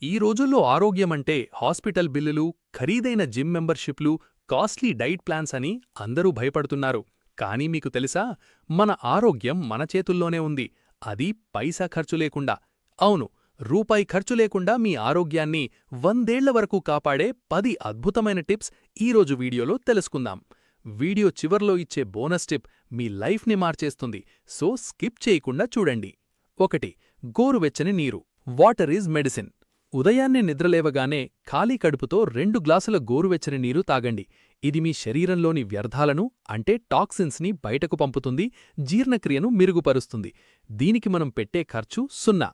ఈ రోజుల్లో ఆరోగ్యమంటే హాస్పిటల్ బిల్లులు, ఖరీదైన జిమ్ మెంబర్షిప్లు, కాస్ట్లీ డైట్ ప్లాన్స్ అని అందరూ భయపడుతున్నారు. కానీ మీకు తెలుసా, మన ఆరోగ్యం మన చేతుల్లోనే ఉంది. అది పైసా ఖర్చు లేకుండా. అవును, రూపాయి ఖర్చు లేకుండా మీ ఆరోగ్యాన్ని 100ఏళ్ల వరకు కాపాడే 10 అద్భుతమైన టిప్స్ ఈరోజు వీడియోలో తెలుసుకుందాం. వీడియో చివర్లో ఇచ్చే బోనస్ టిప్ మీ లైఫ్ని మార్చేస్తుంది, సో స్కిప్ చేయకుండా చూడండి. 1. గోరువెచ్చని నీరు. Water is medicine. ఉదయాన్నే నిద్రలేవగానే ఖాళీ కడుపుతో 2 గ్లాసుల గోరువెచ్చని నీరు తాగండి. ఇది మీ శరీరంలోని వ్యర్థాలను అంటే టాక్సిన్స్ని బయటకు పంపుతుంది, జీర్ణక్రియను మెరుగుపరుస్తుంది. దీనికి మనం పెట్టే ఖర్చు 0.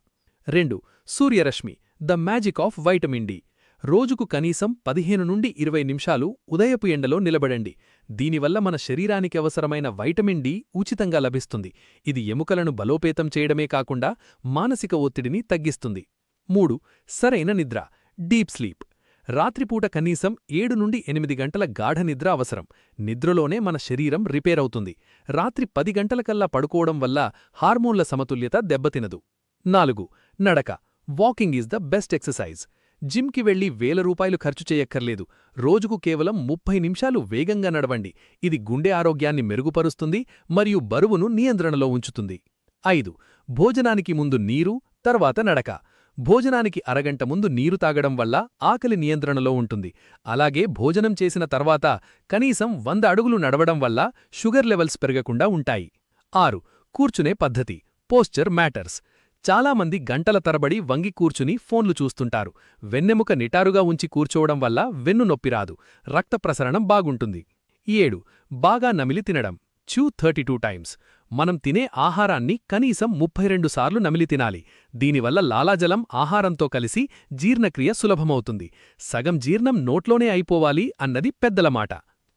2. సూర్యరశ్మి, the magic of vitamin D. రోజుకు కనీసం 15 నుండి 20 నిమిషాలు ఉదయపు ఎండలో నిలబడండి. దీనివల్ల మన శరీరానికి అవసరమైన వైటమిన్ డి ఉచితంగా లభిస్తుంది. ఇది ఎముకలను బలోపేతం చేయడమే కాకుండా మానసిక ఒత్తిడిని తగ్గిస్తుంది. 3. సరైన నిద్ర, డీప్ స్లీప్. రాత్రిపూట కనీసం 7 నుండి 8 గంటల గాఢ నిద్ర అవసరం. నిద్రలోనే మన శరీరం రిపేర్ అవుతుంది. రాత్రి 10 గంటలకల్లా పడుకోవడం వల్ల హార్మోన్ల సమతుల్యత దెబ్బతినదు. 4. నడక, walking is the best exercise. జిమ్కి వెళ్లి ₹1000 ఖర్చు చేయక్కర్లేదు. రోజుకు కేవలం 30 నిమిషాలు వేగంగా నడవండి. ఇది గుండె ఆరోగ్యాన్ని మెరుగుపరుస్తుంది మరియు బరువును నియంత్రణలో ఉంచుతుంది. 5. భోజనానికి ముందు నీరు, తర్వాత నడక. భోజనానికి అరగంట ముందు నీరు తాగడం వల్ల ఆకలి నియంత్రణలో ఉంటుంది. అలాగే భోజనం చేసిన తర్వాత కనీసం 100 అడుగులు నడవడం వల్ల షుగర్ లెవెల్స్ పెరగకుండా ఉంటాయి. 6. కూర్చునే పద్ధతి, పోస్చర్ మ్యాటర్స్. చాలామంది గంటల తరబడి వంగి కూర్చుని ఫోన్లు చూస్తుంటారు. వెన్నెముక నిటారుగా ఉంచి కూర్చోవడం వల్ల వెన్ను నొప్పి రాదు, రక్త ప్రసరణం బాగుంటుంది. 7. బాగా నమిలి తినడం, చూ 32 టైమ్స్. మనం తినే ఆహారాన్ని కనీసం 32 సార్లు నమిలి తినాలి. దీనివల్ల లాలాజలం ఆహారంతో కలిసి జీర్ణక్రియ సులభమవుతుంది. సగం జీర్ణం నోట్లోనే అయిపోవాలి అన్నది పెద్దల మాట.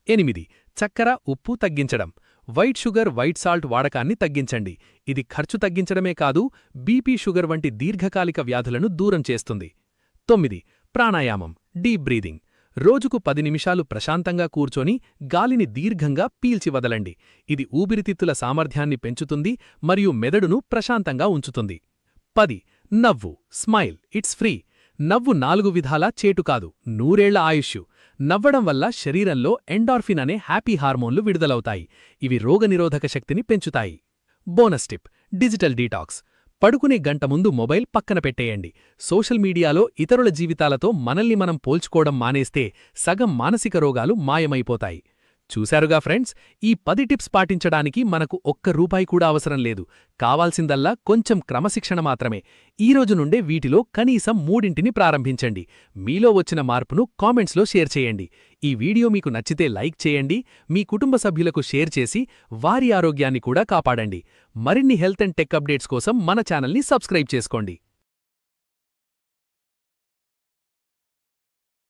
8. చక్కెర, ఉప్పు తగ్గించడం. వైట్ షుగర్, వైట్ సాల్ట్ వాడకాన్ని తగ్గించండి. ఇది ఖర్చు తగ్గించడమే కాదు, బీపీ, షుగర్ వంటి దీర్ఘకాలిక వ్యాధులను దూరం చేస్తుంది. 9. ప్రాణాయామం, డీప్ బ్రీదింగ్. రోజుకు 10 నిమిషాలు ప్రశాంతంగా కూర్చొని గాలిని దీర్ఘంగా పీల్చి వదలండి. ఇది ఊపిరితిత్తుల సామర్థ్యాన్ని పెంచుతుంది మరియు మెదడును ప్రశాంతంగా ఉంచుతుంది. 10. నవ్వు, స్మైల్, ఇట్స్ ఫ్రీ. నవ్వు 4 విధాలా చేటు కాదు, 100 ఏళ్ల ఆయుష్షు. నవ్వడం వల్ల శరీరంలో ఎండార్ఫిన్ అనే హ్యాపీ హార్మోన్లు విడుదలవుతాయి. ఇవి రోగనిరోధక శక్తిని పెంచుతాయి. Bonus tip, digital detox. పడుకునే గంట ముందు మొబైల్ పక్కన పెట్టేయండి. సోషల్ మీడియాలో ఇతరుల జీవితాలతో మనల్ని మనం పోల్చుకోవడం మానేస్తే సగం మానసిక రోగాలు మాయమైపోతాయి. చూశారుగా ఫ్రెండ్స్, ఈ 10 టిప్స్ పాటించడానికి మనకు ₹1 కూడా అవసరం లేదు. కావాల్సిందల్లా కొంచెం క్రమశిక్షణ మాత్రమే. ఈరోజు నుండే వీటిలో కనీసం 3ని ప్రారంభించండి. మీలో వచ్చిన మార్పును కామెంట్స్లో షేర్ చేయండి. ఈ వీడియో మీకు నచ్చితే లైక్ చేయండి, మీ కుటుంబ సభ్యులకు షేర్ చేసి వారి ఆరోగ్యాన్ని కూడా కాపాడండి. మరిన్ని హెల్త్ అండ్ టెక్ అప్డేట్స్ కోసం మన ఛానల్ని సబ్స్క్రైబ్ చేసుకోండి.